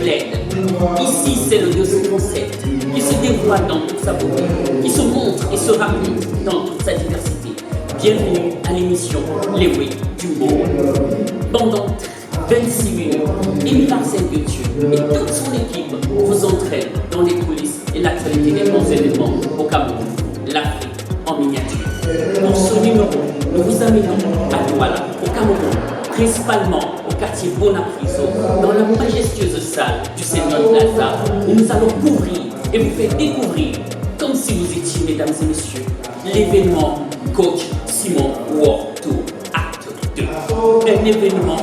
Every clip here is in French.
plaide. Ici, c'est le Dieu concept qui se dévoile dans toute sa beauté, qui se montre et se raconte dans toute sa diversité. Bienvenue à l'émission Les Bruits du Monde. Pendant 26 minutes, Émile Marcel Dieu et toute son équipe vous entraînent dans les coulisses et l'actualité des grands événements au Cameroun, l'Afrique en miniature. Pour ce numéro, nous vous amenons à Douala, au Cameroun, principalement au quartier Bonapriso, dans la majestueuse salle du Seigneur Plaza, où nous allons couvrir et vous faire découvrir, comme si vous étiez, mesdames et messieurs, l'événement Coach Simon World Tour Acte 2. Un événement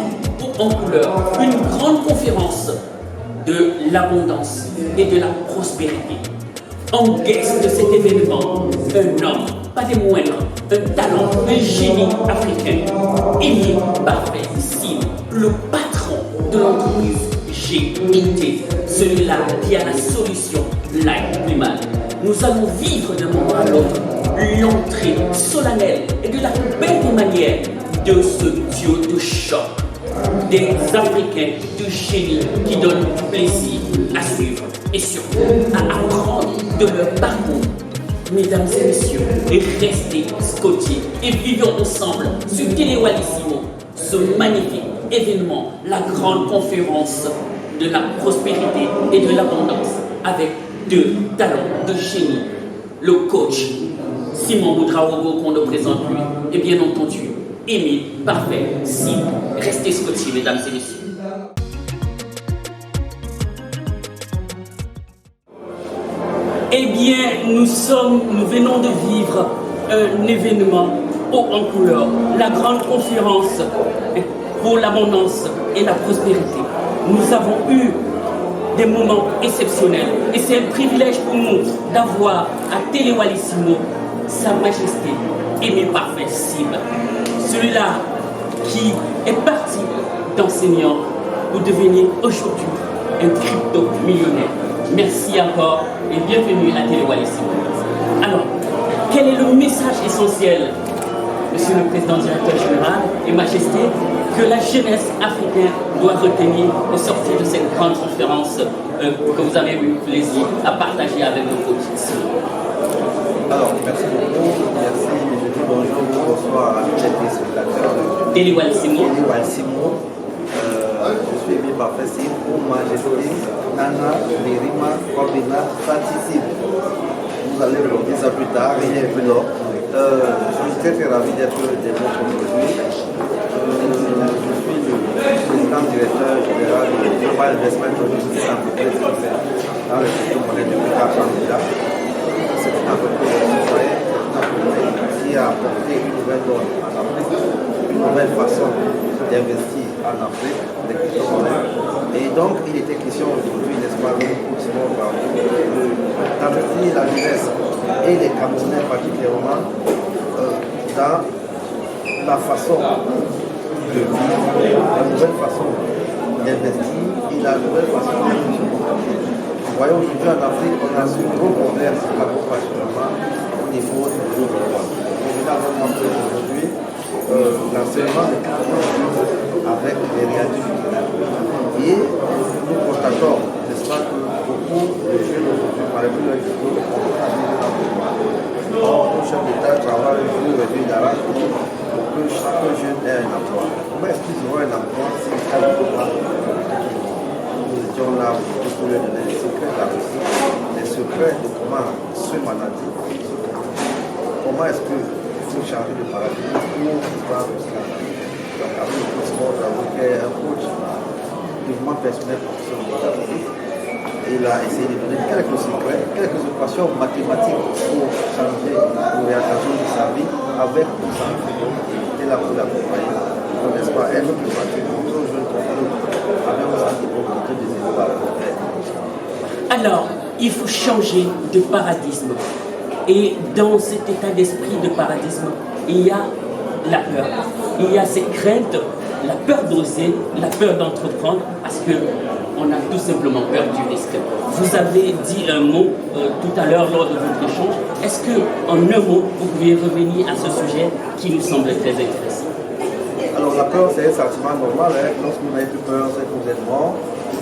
en couleur, une grande conférence de l'abondance et de la prospérité. En guest de cet événement, un homme, pas des moindres, un talent, un génie africain, Émile Parfait Sim, le patron de l'entreprise GIT, celui-là qui a la solution Life Primal. Nous allons vivre d'un moment à l'autre l'entrée solennelle et de la belle des manières de ce duo de choc, des Africains de génie qui donnent du plaisir à suivre et surtout à apprendre de leur parcours. Mesdames et messieurs, restez scotchés et vivons ensemble sur Télé Wallissimo ce magnifique événement, la grande conférence de la prospérité et de l'abondance avec deux talents de génie, le coach Simon Boudraogo qu'on ne présente plus et bien entendu Émile Parfait Sim. Restez scotchés, mesdames et messieurs. Eh bien, nous venons de vivre un événement haut en couleur, la grande conférence pour l'abondance et la prospérité. Nous avons eu des moments exceptionnels et c'est un privilège pour nous d'avoir à Télé Wallissimo Sa Majesté Émile Parfait Sim, celui-là qui est parti d'enseignant pour devenir aujourd'hui un crypto-millionnaire. Merci encore et bienvenue à Télé Wallissimo. Alors, quel est le message essentiel, Monsieur le Président Directeur Général et Majesté, que la jeunesse africaine doit retenir au sortir de cette grande conférence que vous avez eu plaisir à partager avec nos coachs? Alors, merci beaucoup. Merci. Je dis bonjour, bonsoir à tous les téléspectateurs de Télé Wallissimo. Je suis Émile Parfait Sim, pour Majesté Nana Merima Kwabena Fatissime. Vous allez le dire ça plus tard, il est venu. Je suis très ravi d'être votre aujourd'hui. Je suis le président directeur général de Global Investment Logistics Entreprise dans le secteur monnaie depuis 4 ans déjà. C'est une entreprise citoyenne qui a apporté une nouvelle donne en Afrique, une nouvelle façon d'investir en Afrique, et donc il était question aujourd'hui, n'est-ce pas, d'investir la jeunesse et les Camerounais particulièrement dans la façon de vivre, la nouvelle façon d'investir et la nouvelle façon de vivre. Voyons aujourd'hui en Afrique, on a ce gros problème, particulièrement au niveau du développement. Aujourd'hui, l'enseignement des Camerounais avec les réalités et nous constatons, n'est-ce pas, que beaucoup de jeunes aujourd'hui, par exemple, leur diplôme de le chef d'État travaille pour réduire l'argent pour que chaque jeune ait un emploi. Comment est-ce qu'ils auront un emploi si l'État ne peut pas? Nous étions là pour leur donner les secrets de la Russie, les secrets de comment se manager. Comment est-ce qu'il faut changer de paradigme pour pouvoir aussi la vie? Donc, avec le coach sport, avec un coach développement personnel professionnel, il a essayé de donner quelques secrets, quelques équations mathématiques pour changer l'orientation de sa vie avec tout ça. Et là, pour l'accompagner, n'est-ce pas, être plus facile pour nos jeunes avec un centre de propriété des élèves. Alors, il faut changer de paradigme. Et dans cet état d'esprit de paradigme, il y a la peur. Il y a cette crainte, la peur d'oser, la peur d'entreprendre, parce qu'on a tout simplement peur du risque. Vous avez dit un mot tout à l'heure lors de votre échange. Est-ce qu'en un mot, vous pouvez revenir à ce sujet qui nous semble très intéressant? Alors la peur, c'est un sentiment normal. Lorsque vous n'avez plus peur, c'est que vous êtes mort.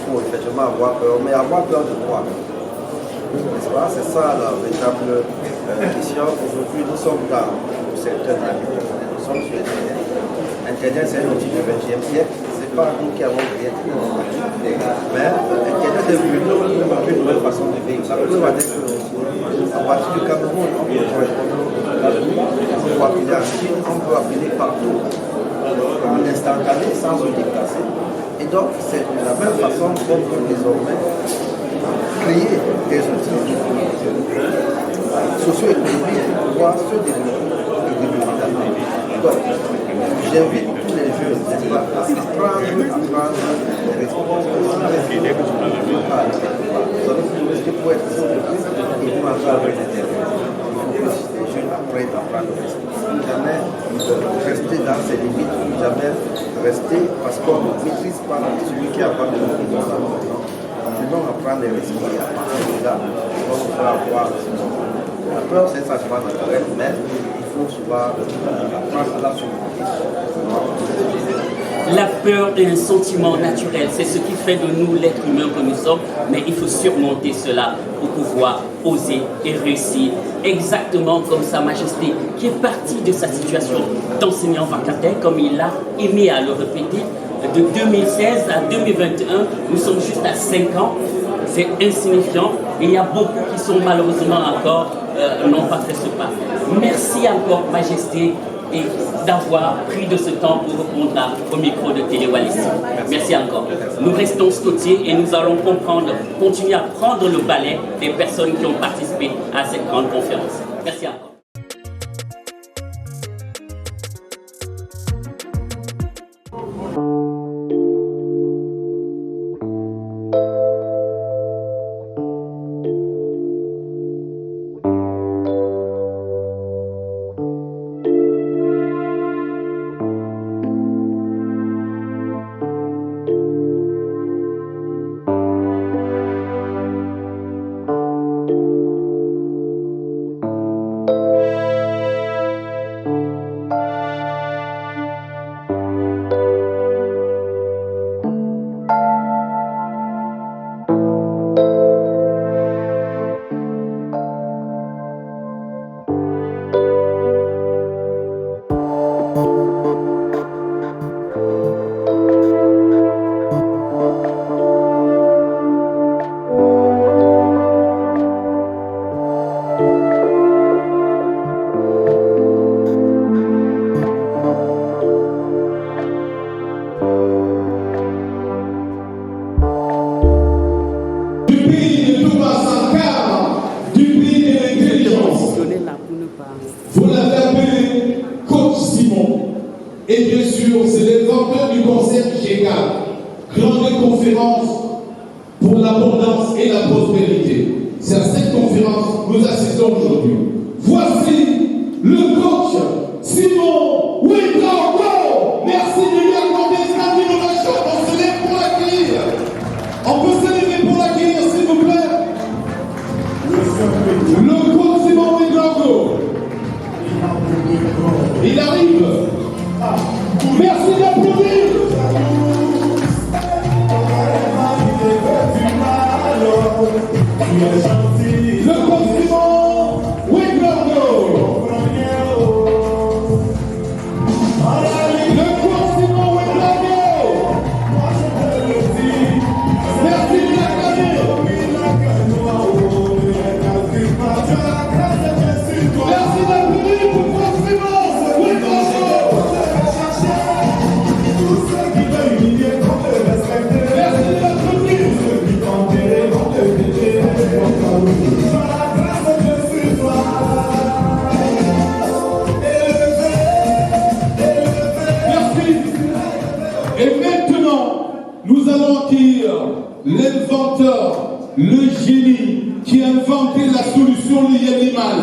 faut effectivement avoir peur, mais avoir peur de quoi? N'est-ce pas? C'est ça la véritable question. Aujourd'hui, nous sommes dans le secteur de la vie. Nous sommes sur Internet. Internet, c'est un outil du XXe siècle. Ce n'est pas nous qui avons créé Internet. Mais Internet est venu une nouvelle façon de vivre. La preuve est qu'à partir du Cameroun, on peut appeler en Chine, on peut appeler partout en instantané sans se déplacer. Et donc, c'est de la même façon qu'on peut désormais créer des outils socio-économiques pour pouvoir se développer économiquement. Donc, j'invite tous les jeunes, n'est-ce pas, à apprendre les responsabilités. Parce que pour être citoyen, il faut avoir un intérêt. Il faut que les jeunes apprennent à prendre les responsabilités. Jamais rester dans ses limites, jamais rester parce qu'on ne maîtrise pas celui qui a pas de limites. Nous devons apprendre les risques et à partir de là, on va avoir la peur, c'est un sentiment naturel, mais il faut souvent apprendre à la surmonter. La peur est un sentiment naturel, c'est ce qui fait de nous l'être humain que nous sommes, mais il faut surmonter cela pour pouvoir oser et réussir, exactement comme Sa Majesté, qui est parti de sa situation d'enseignant vacataire, comme il a aimé à le répéter. De 2016 à 2021, nous sommes juste à 5 ans, c'est insignifiant et il y a beaucoup qui sont malheureusement encore n'ont pas fait ce pas. Merci encore Majesté et d'avoir pris de ce temps pour répondre au micro de Télé Wallis. Merci encore. Nous restons scottiers et nous allons continuer à prendre le balai des personnes qui ont participé à cette grande conférence. Merci encore. Vous l'avez appelé Coach Simon. Et bien sûr, c'est l'inventeur du concept GECA, grande conférence pour l'abondance et la prospérité. C'est à cette conférence que nous assistons aujourd'hui. Voici le coach Simon Ouedraogo. Merci de lui accorder cette innovation. On se lève pour l'accueillir. On peut se lever pour l'accueillir, s'il vous plaît. Le coach Simon Ouedraogo. Il arrive. Merci d'applaudir. Le compliment, Ouedraogo. Le compliment, Ouedraogo. Merci de l'accueillir. Merci d'applaudir pour le compliment, Ouedraogo. Et maintenant, nous allons accueillir l'inventeur, le génie qui a inventé la solution liée à l'animal,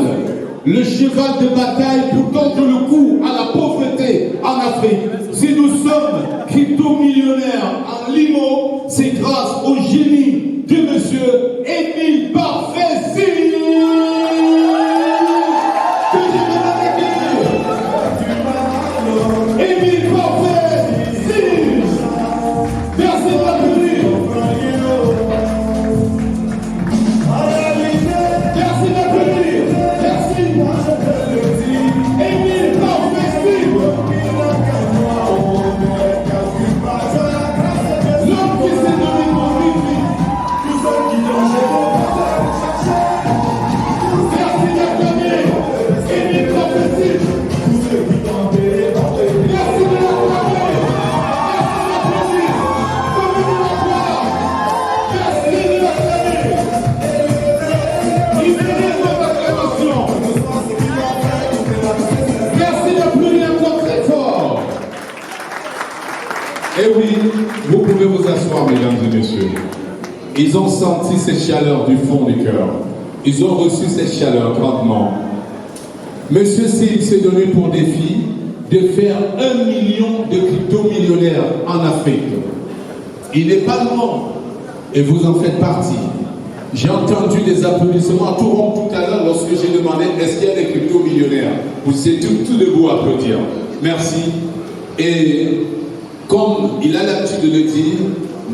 le cheval de bataille pour tendre le coup à la pauvreté en Afrique. Si nous sommes crypto-millionnaires en Limo, c'est grâce au génie de monsieur Émile Parfait. Émile Parfait. Merci de l'applaudir. Bonsoir mesdames et messieurs. Ils ont senti cette chaleur du fond du cœur. Ils ont reçu cette chaleur grandement. Monsieur Sil s'est donné pour défi de faire 1 million de crypto-millionnaires en Afrique. Il n'est pas loin et vous en faites partie. J'ai entendu des applaudissements à tout rond tout à l'heure lorsque j'ai demandé est-ce qu'il y a des crypto-millionnaires. Vous êtes tout debout à applaudir. Merci. Et comme il a l'habitude de le dire,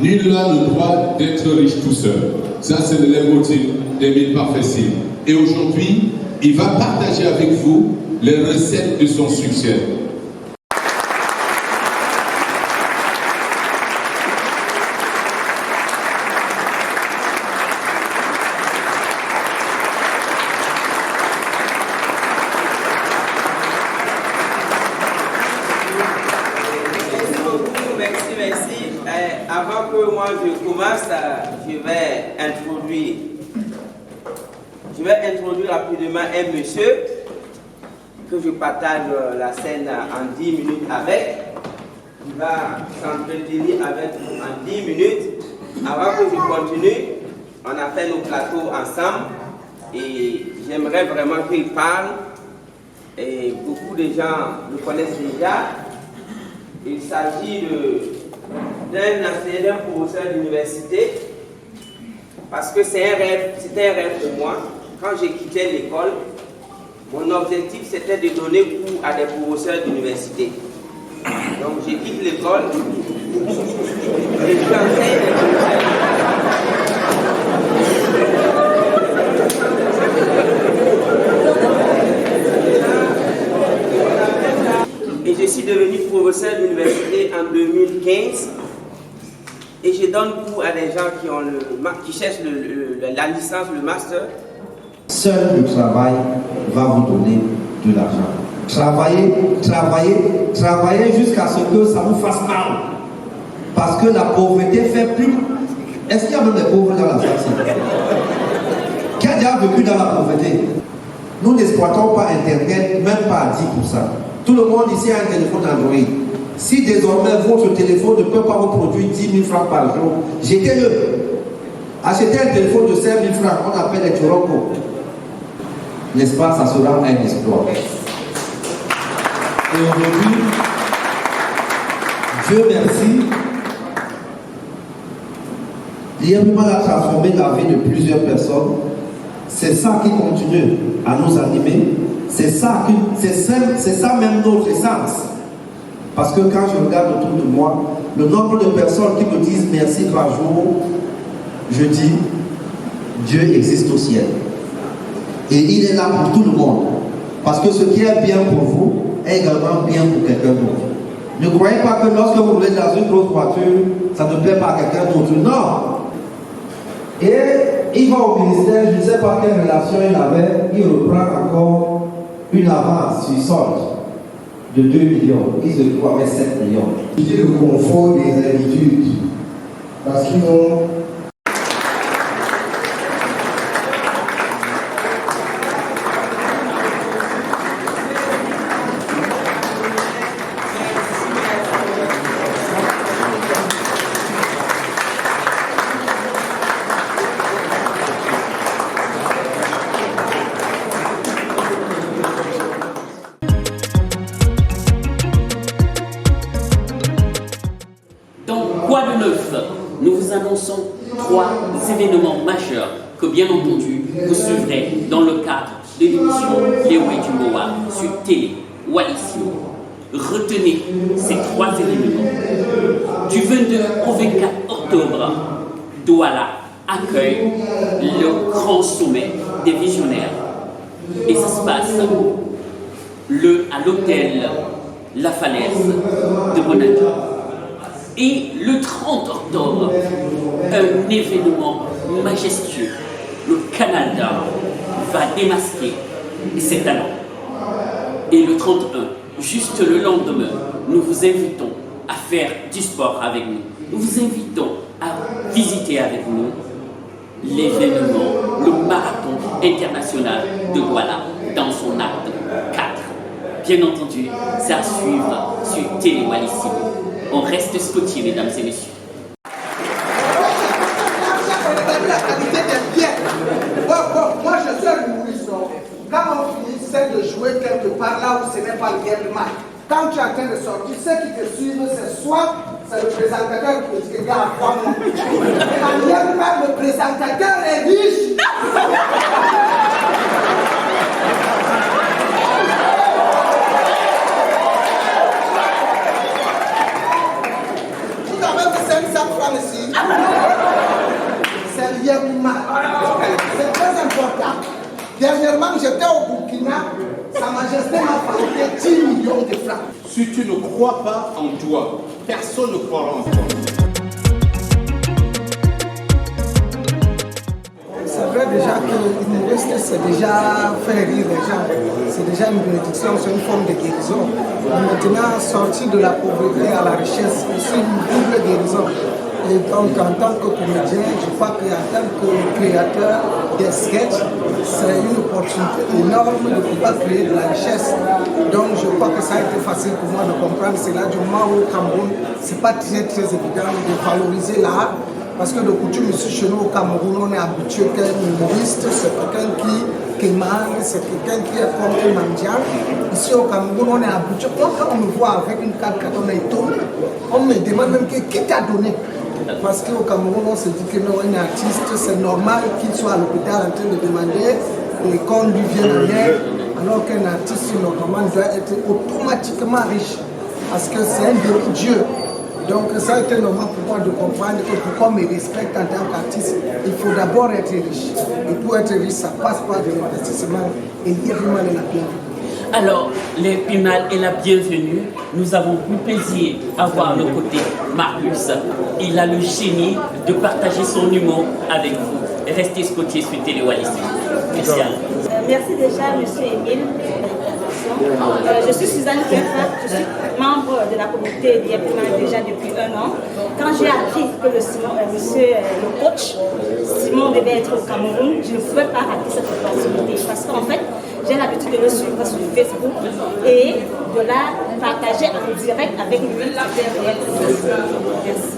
nul n'a le droit d'être riche tout seul. Ça, c'est le leitmotiv d'Émile Parfait-Sil. Et aujourd'hui, il va partager avec vous les recettes de son succès. Avant que moi je commence, je vais introduire rapidement un monsieur que je partage la scène en 10 minutes avec. Il va s'entretenir avec nous en 10 minutes. Avant que je continue, on a fait nos plateaux ensemble et j'aimerais vraiment qu'il parle. Et beaucoup de gens le connaissent déjà. Il s'agit d'un professeur d'université, parce que c'était un rêve pour moi. Quand j'ai quitté l'école, mon objectif c'était de donner cours à des professeurs d'université. Donc j'ai quitté l'école et j'enseigne les professeurs. Et je suis devenu professeur d'université en 2015. Et je donne cours à des gens qui cherchent la licence, le master. Seul le travail va vous donner de l'argent. Travaillez, travaillez, travaillez jusqu'à ce que ça vous fasse mal. Parce que la pauvreté fait plus. Est-ce qu'il y a même des pauvres dans la salle? Qui a déjà vécu dans la pauvreté? Nous n'exploitons pas Internet, même pas à 10%. Tout le monde ici a un téléphone Android. Si désormais votre téléphone ne peut pas vous produire 10 000 francs par jour, jetez-le. Achetez un téléphone de 5 000 francs, on appelle les Turoko. N'est-ce pas, ça sera un exploit. Et aujourd'hui, Dieu merci, l'IRPMAN a transformé la vie de plusieurs personnes. C'est ça qui continue à nous animer. C'est ça même notre essence. Parce que quand je regarde autour de moi, le nombre de personnes qui me disent merci par jour, je dis, Dieu existe au ciel. Et il est là pour tout le monde. Parce que ce qui est bien pour vous est également bien pour quelqu'un d'autre. Ne croyez pas que lorsque vous roulez dans une grosse voiture, ça ne plaît pas à quelqu'un d'autre. Non. Et il va au ministère, je ne sais pas quelle relation il avait, il reprend encore une avance sur solde de 2 millions, il se trouve avec 7 millions. C'est le confort des habitudes, parce qu'ils ont Quoi de neuf? Nous vous annonçons 3 événements majeurs que bien entendu vous suivrez dans le cadre de l'émission Les Way du Moa sur Télé Wallissimo. Retenez ces 3 événements. Du 22 au 24 octobre, Douala accueille le grand sommet des visionnaires. Et ça se passe à l'hôtel La Falaise de Bonadi. Et le 30 octobre, un événement majestueux. Le Canada va démasquer ses talents. Et le 31, juste le lendemain, nous vous invitons à faire du sport avec nous. Nous vous invitons à visiter avec nous l'événement, le marathon international de Douala dans son acte 4. Bien entendu, c'est à suivre sur Télé Wallissimo. On reste scotché, mesdames et messieurs. par là où ce n'est pas le bien de mal. Quand tu es en train de sortir, ceux qui te suivent, c'est soit c'est le présentateur qui te dit, regarde, moi. Et en bien de mal, le présentateur est riche. Tout à l'heure, c'est 500 francs ici. C'est rien de mal. C'est très important. Dernièrement, j'étais au Burkina. Sa Majesté m'a fallu 10 millions de francs. Si tu ne crois pas en toi, personne ne croira en toi. C'est vrai déjà que l'humoriste, c'est déjà faire rire les gens. C'est déjà une bénédiction, c'est une forme de guérison. Maintenant, sortir de la pauvreté à la richesse, c'est une double guérison. Et donc, en tant que comédien, je crois qu'en tant que créateur des sketchs, c'est une opportunité énorme de pouvoir créer de la richesse. Donc, je crois que ça a été facile pour moi de comprendre cela du moment où au Cameroun, ce n'est pas très évident de valoriser l'art. Parce que de coutume ici chez nous au Cameroun, on est habitué qu'un humoriste, c'est quelqu'un qui émane, c'est quelqu'un qui est comme un mendiant. Ici au Cameroun, on est habitué. Quand on me voit avec une carte, quand on est étonné, on me demande même qui t'a donné. Parce qu'au Cameroun, on se dit que non, un artiste, c'est normal qu'il soit à l'hôpital en train de demander et qu'on lui vienne en aide, alors qu'un artiste, normalement, doit être automatiquement riche. Parce que c'est un Dieu. Donc ça a été normal pour moi de comprendre que pourquoi on me respecte en tant qu'artiste, il faut d'abord être riche. Et pour être riche, ça passe par de l'investissement et Yerimal est la bienvenue. Alors, les Pimal est la bienvenue. Nous avons eu plaisir à voir le côté Marius. Il a le génie de partager son humour avec vous. Restez scotché sur Télé Wallis. Merci. Merci déjà, monsieur Émile. Je suis Suzanne Keffa, je suis membre de la communauté d'Yepima déjà depuis 1 an. Quand j'ai appris que le coach Simon devait être au Cameroun, je ne pouvais pas rater cette opportunité parce qu'en fait, j'ai l'habitude de le suivre sur Facebook et de la partager en direct avec lui. Merci.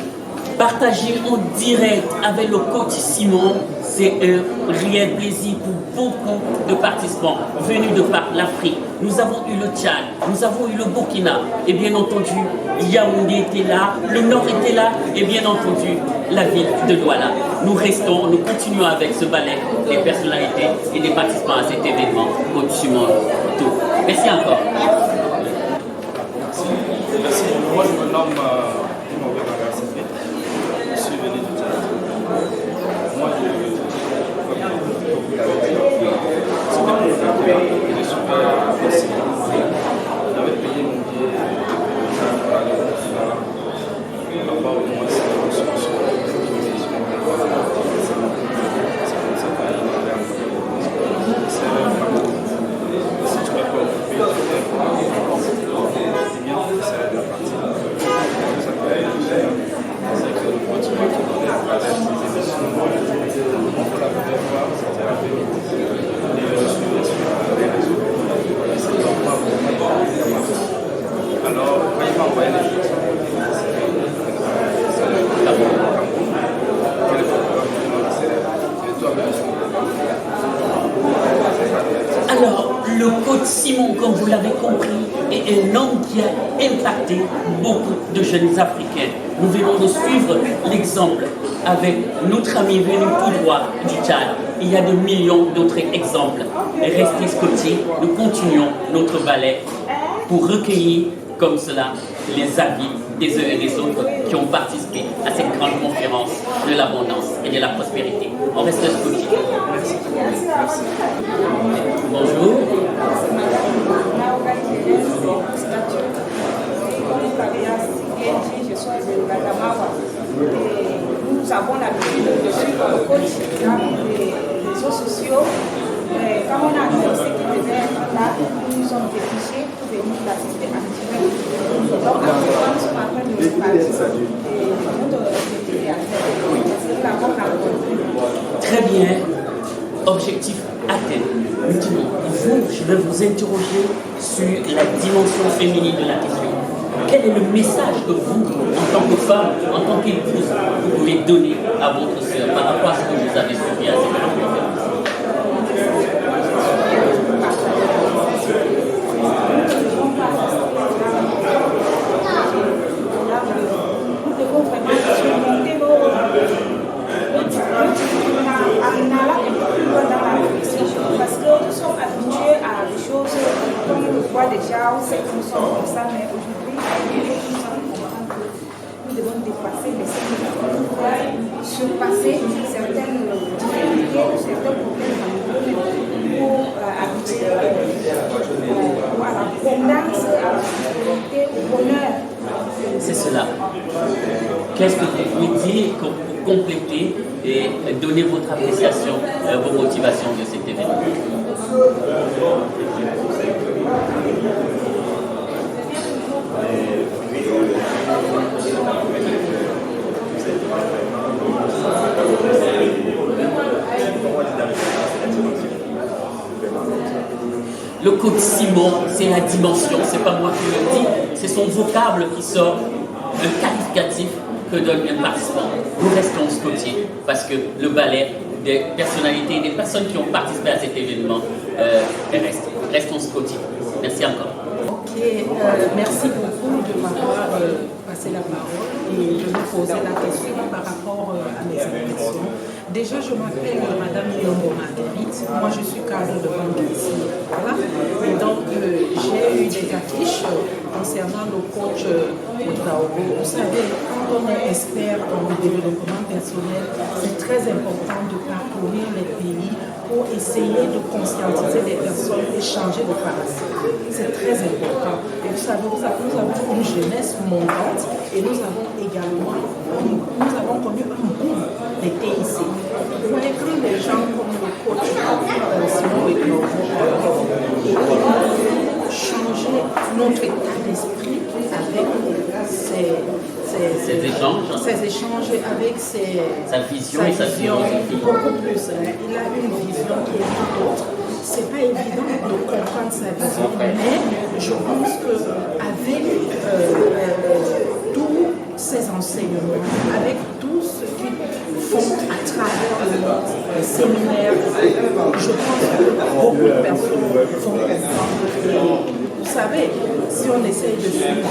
Partager en direct avec le coach Simon, c'est un réel plaisir pour beaucoup de participants venus de par l'Afrique. Nous avons eu le Tchad, nous avons eu le Burkina, et bien entendu, Yaoundé était là, le Nord était là, et bien entendu, la ville de Douala. Nous continuons avec ce ballet des personnalités et des participants à cet événement. Coach Simon, tout. Merci encore. Merci. Moi, je me nomme je suis venu du Tchad. Moi, je suis super facile. J'avais payé mon billet pour aller au Burkina. Là-bas, au moins, c'est une solution. Si tu n'es pas occupé, tu es bien, c'est la partie. Ça peut être c'est que le continuer de donner à des émissions. Pour la première fois, c'était la première. Et je suis sur les réseaux. C'est normal pour moi. Alors, quand il m'a envoyé les choses, c'est le Cameroun. Et toi-même, alors, le coach Simon, comme vous l'avez compris, est un homme qui a impacté beaucoup de jeunes Africains. Nous venons de suivre l'exemple avec notre ami venu tout droit du Tchad. Il y a de millions d'autres exemples. Restez scotchés, nous continuons notre ballet pour recueillir comme cela les avis des uns et des autres qui ont participé à cette grande conférence de l'abondance et de la prospérité. On reste scotchés. Merci. Bonjour. Je suis de Gadamawa. Nous avons l'habitude de suivre le coach dans les réseaux sociaux. Quand on a annoncé qu'il devait être là, nous nous sommes défichés pour venir l'assister en direct. Donc, actuellement, nous sommes en train de nous parler de Très bien. Objectif atteint. Maintenant, je vais vous interroger sur la dimension féminine de la question. Quel est le message que vous, en tant que femme, en tant qu'épouse, vous pouvez donner à votre sœur par rapport à ce que vous avez suivi à cette conférence? sait que nous sommes comme ça, mais aujourd'hui, nous devons dépasser les signes, surpasser certaines difficultés, certains problèmes pour habiter à l'abondance, à la prospérité, au bonheur. C'est cela. Qu'est-ce que vous pouvez dire pour compléter et donner votre appréciation, vos motivations de cet événement? Le coach Simon, c'est la dimension, c'est pas moi qui le dis, c'est son vocable qui sort, le qualificatif que donne un participant. Nous restons scotchés parce que le ballet des personnalités, des personnes qui ont participé à cet événement restons scotchés. Merci encore. Ok, merci beaucoup de m'avoir passé la parole et de me poser la question par rapport à mes impressions. Déjà, je m'appelle Madame Yombo Marguerite. Moi, je suis cadre de banque ici. Voilà. Et donc, j'ai eu des affiches concernant le coach Ouedraogo. Vous savez, quand on est expert dans le développement personnel, c'est très important de parcourir les pays pour essayer de conscientiser les personnes et changer de paradigme. C'est très important. Et vous savez, nous avons une jeunesse montante et nous avons également connu un boom d'été ici. Vous voyez, quand les gens comme le coach Simon Ouedraogo et changer notre état d'esprit avec ces échanges avec sa vision et sa philosophie. Beaucoup plus. Il a une vision qui est tout autre. C'est pas évident de comprendre sa vision, mais je pense qu'avec tous ces enseignements, avec tout ce qu'ils font à travers le monde, les séminaires, je pense que beaucoup de personnes vont comprendre. Vous savez, si on essaye de suivre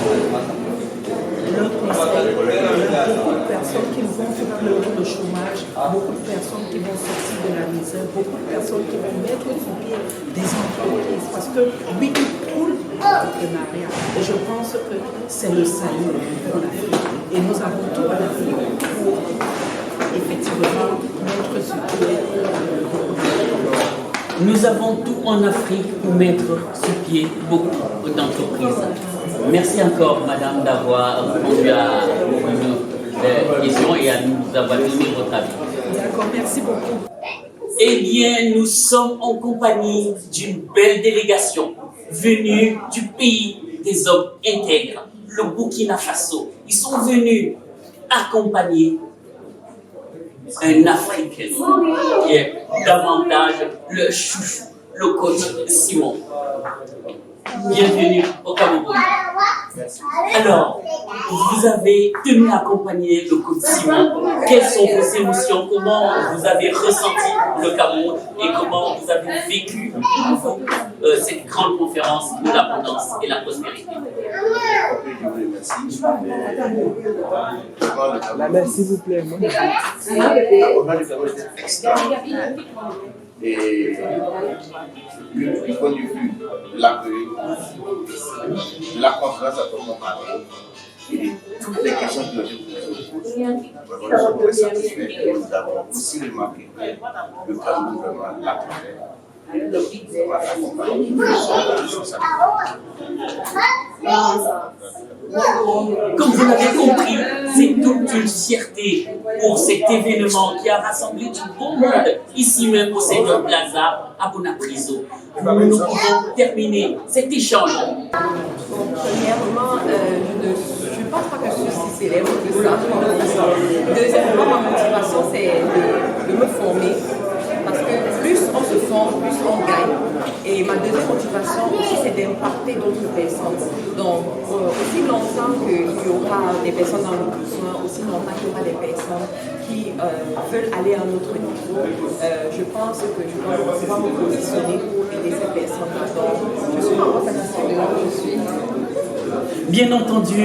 leur conseil, il y a beaucoup de personnes qui vont pleurer le chômage, beaucoup de personnes qui vont sortir de la misère, beaucoup de personnes qui vont mettre sur pied des entreprises parce que oui, il coule l'entrepreneuriat. Et je pense que c'est le salut pour l'Afrique. Et nous avons tout à l'Afrique pour effectivement mettre sur pied. Nous avons tout en Afrique pour mettre sur pied beaucoup d'entreprises. Merci encore, Madame, d'avoir répondu à nos questions et à nous avoir donné votre avis. D'accord, merci beaucoup. Eh bien, nous sommes en compagnie d'une belle délégation venue du pays des hommes intègres, le Burkina Faso. Ils sont venus accompagner un Africain qui est davantage le chouchou, le coach Simon. Bienvenue au Cameroun. Alors, vous avez tenu à accompagner le coach Simon. Quelles sont vos émotions? Comment vous avez ressenti le Cameroun et comment vous avez vécu cette grande conférence de l'abondance et la prospérité? S'il vous plaît. Et du point de vue de l'accueil, la conférence à proprement parler, et toutes les questions qui ont été posées, nous sommes très satisfaits et nous avons aussi remarqué que le Cameroun vraiment l'accueil. Comme vous l'avez compris, c'est toute une fierté pour cet événement qui a rassemblé du bon monde ici même au Seigneur Plaza à Bonapriso. Nous pouvons terminer cet échange. Premièrement, je ne pense pas que je suis si célèbre que ça. Deuxièmement, ma motivation, c'est de me former. Parce que plus on se forme, plus on gagne. Et ma deuxième motivation aussi, c'est d'impacter d'autres personnes. Donc, aussi longtemps qu'il y aura des personnes dans le besoin, aussi longtemps qu'il y aura des personnes qui veulent aller à un autre niveau, je pense que je dois pouvoir me positionner pour aider ces personnes-là. Donc, je suis vraiment satisfaite de là où je suis. Bien entendu,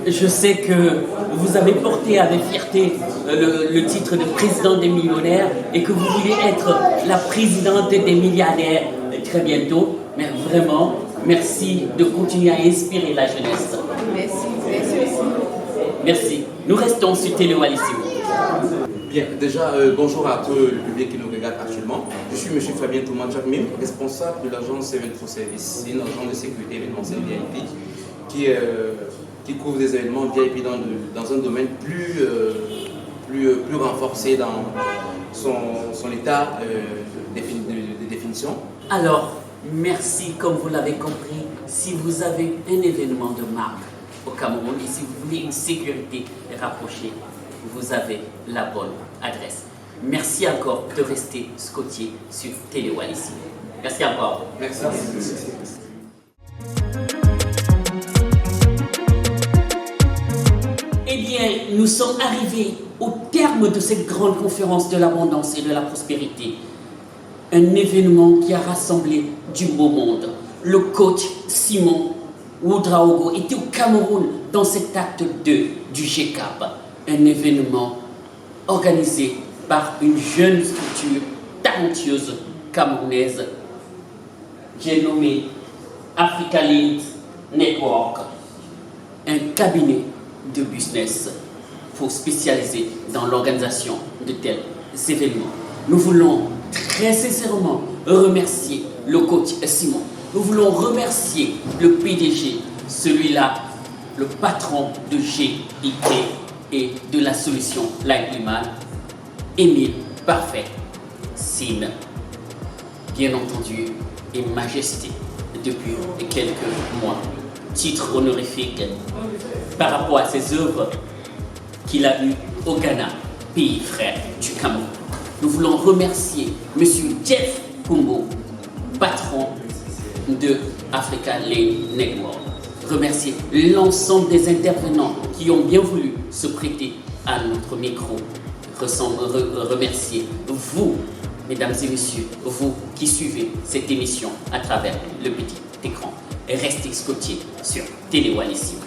je sais que vous avez porté avec fierté le titre de président des millionnaires et que vous voulez être la présidente des milliardaires très bientôt. Mais vraiment, Merci de continuer à inspirer la jeunesse. Merci, merci aussi. Merci. Nous restons sur Télé Wallisimo. Bien, déjà, bonjour à tout le public qui nous regarde actuellement. Je suis M. Fabien Touman-Jacmim, responsable de l'agence Eventful Service, une agence de sécurité événementielle VIP qui couvre des événements VIP dans un domaine plus renforcé dans son état de définition. Alors, merci, comme vous l'avez compris, si vous avez un événement de marque au Cameroun et si vous voulez une sécurité rapprochée, vous avez la bonne adresse. Merci encore de rester scotché sur Télé Wallisimo. Merci encore. Merci. Eh bien, nous sommes arrivés au terme de cette grande conférence de l'abondance et de la prospérité. Un événement qui a rassemblé du beau monde. Le coach Simon Ouedraogo était au Cameroun dans cet acte 2 du GCAP. Un événement organisé par une jeune structure talentueuse camerounaise qui est nommée Africa Lead Network, un cabinet de business pour spécialiser dans l'organisation de tels événements. Nous voulons très sincèrement remercier le coach Simon. Nous voulons remercier le PDG, celui-là, le patron de GIP et de la solution Lightman, Émile Parfait, Sine, bien entendu, et Majesté depuis quelques mois. Titre honorifique par rapport à ses œuvres qu'il a eues au Ghana, pays frère du Cameroun. Nous voulons remercier M. Jeff Kumbo, patron de Africa Lane Network. Remercier l'ensemble des intervenants qui ont bien voulu se prêter à notre micro. Remercier vous, mesdames et messieurs, vous qui suivez cette émission à travers le petit écran. Restez scotchés sur Télé Wallisimo.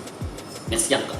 Merci encore.